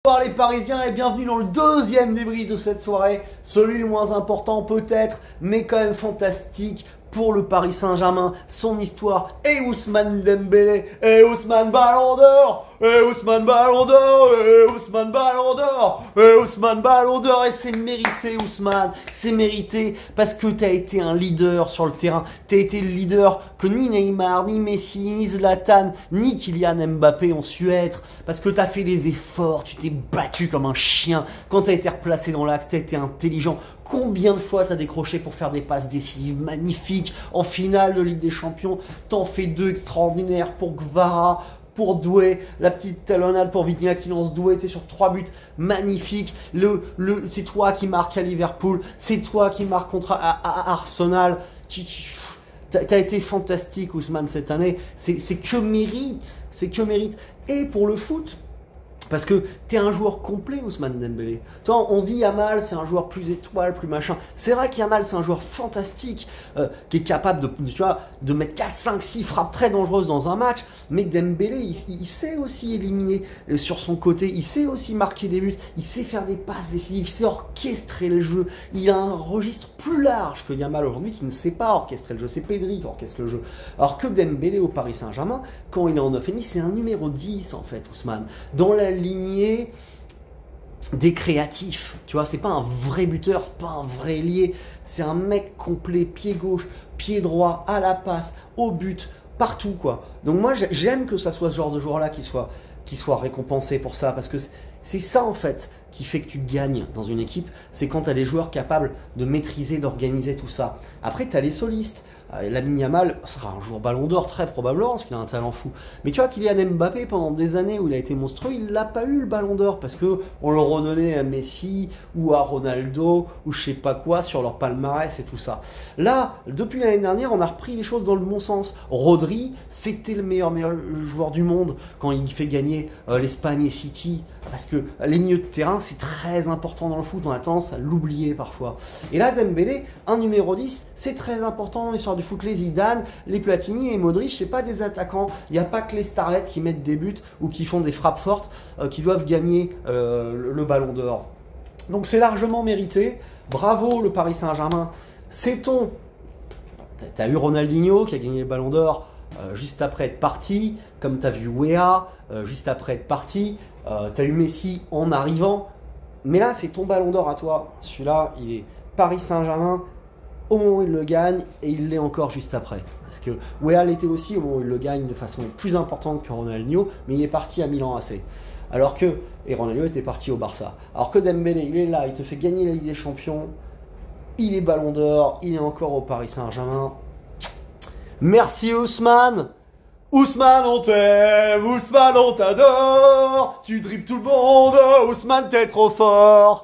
par les Parisiens et bienvenue dans le deuxième débrief de cette soirée. Celui le moins important peut-être, mais quand même fantastique pour le Paris Saint-Germain, son histoire et Ousmane Dembélé, et Ousmane Ballon d'Or, et Ousmane Ballon d'Or, et Ousmane Ballon d'Or, et Ousmane Ballon d'Or, et c'est mérité Ousmane, c'est mérité parce que t'as été un leader sur le terrain, t'as été le leader que ni Neymar, ni Messi, ni Zlatan, ni Kylian Mbappé ont su être, parce que t'as fait les efforts, tu t'es battu comme un chien, quand t'as été replacé dans l'axe, t'as été intelligent. Combien de fois t'as décroché pour faire des passes décisives magnifiques en finale de Ligue des Champions? T'en fais deux extraordinaires pour Gvara, pour Doué, la petite talonnade pour Vitinha qui lance Doué, t'es sur 3 buts magnifiques. C'est toi qui marques à Liverpool, c'est toi qui marques contre Arsenal. T'as été fantastique Ousmane cette année, c'est que mérite, c'est que mérite. Et pour le foot, parce que t'es un joueur complet, Ousmane Dembélé. Toi, on se dit Yamal, c'est un joueur plus étoile, plus machin. C'est vrai qu'Yamal, c'est un joueur fantastique, qui est capable de mettre 4, 5, 6 frappes très dangereuses dans un match. Mais Dembélé, il sait aussi éliminer sur son côté. Il sait aussi marquer des buts. Il sait faire des passes décisives. Il sait orchestrer le jeu. Il a un registre plus large que Yamal aujourd'hui qui ne sait pas orchestrer le jeu. C'est Pedri qui orchestre le jeu. Alors que Dembélé au Paris Saint-Germain, quand il est en 9,5, c'est un numéro 10 en fait, Ousmane. Dans la lignée des créatifs, tu vois, c'est pas un vrai buteur, c'est pas un vrai ailier, c'est un mec complet, pied gauche, pied droit, à la passe, au but, partout quoi. Donc moi j'aime que ça soit ce genre de joueur-là qui soit récompensé pour ça, parce que c'est ça en fait qui fait que tu gagnes dans une équipe, c'est quand tu as des joueurs capables de maîtriser, d'organiser tout ça. Après tu as les solistes, Lamine Yamal sera un jour Ballon d'Or très probablement parce qu'il a un talent fou. Mais tu vois Kylian Mbappé pendant des années où il a été monstrueux, il l'a pas eu le Ballon d'Or parce que on le redonnait à Messi ou à Ronaldo ou je sais pas quoi sur leur palmarès et tout ça. Là, depuis l'année dernière, on a repris les choses dans le bon sens. Rodri, c'était le meilleur joueur du monde quand il fait gagner l'Espagne et City parce que les milieux de terrain c'est très important dans le foot, on a tendance à l'oublier parfois. Et là Dembélé, un numéro 10, c'est très important dans l'histoire du foot. Les Zidane, les Platini et Modric, c'est pas des attaquants. Il n'y a pas que les starlets qui mettent des buts ou qui font des frappes fortes qui doivent gagner le Ballon d'Or. Donc c'est largement mérité. Bravo le Paris Saint-Germain. T'as eu Ronaldinho qui a gagné le Ballon d'Or juste après être parti, comme t'as vu Weah juste après être parti. T'as eu Messi en arrivant. Mais là, c'est ton Ballon d'Or à toi. Celui-là, il est Paris Saint-Germain au moment où il le gagne et il l'est encore juste après. Parce que Weah l'était aussi au moment où il le gagne de façon plus importante que Ronaldinho, mais il est parti à Milan AC. Et Ronaldinho était parti au Barça. Alors que Dembélé, il est là, il te fait gagner la Ligue des Champions, il est Ballon d'Or, il est encore au Paris Saint-Germain. Merci Ousmane! Ousmane on t'aime, Ousmane on t'adore, tu dribbles tout le monde, Ousmane t'es trop fort.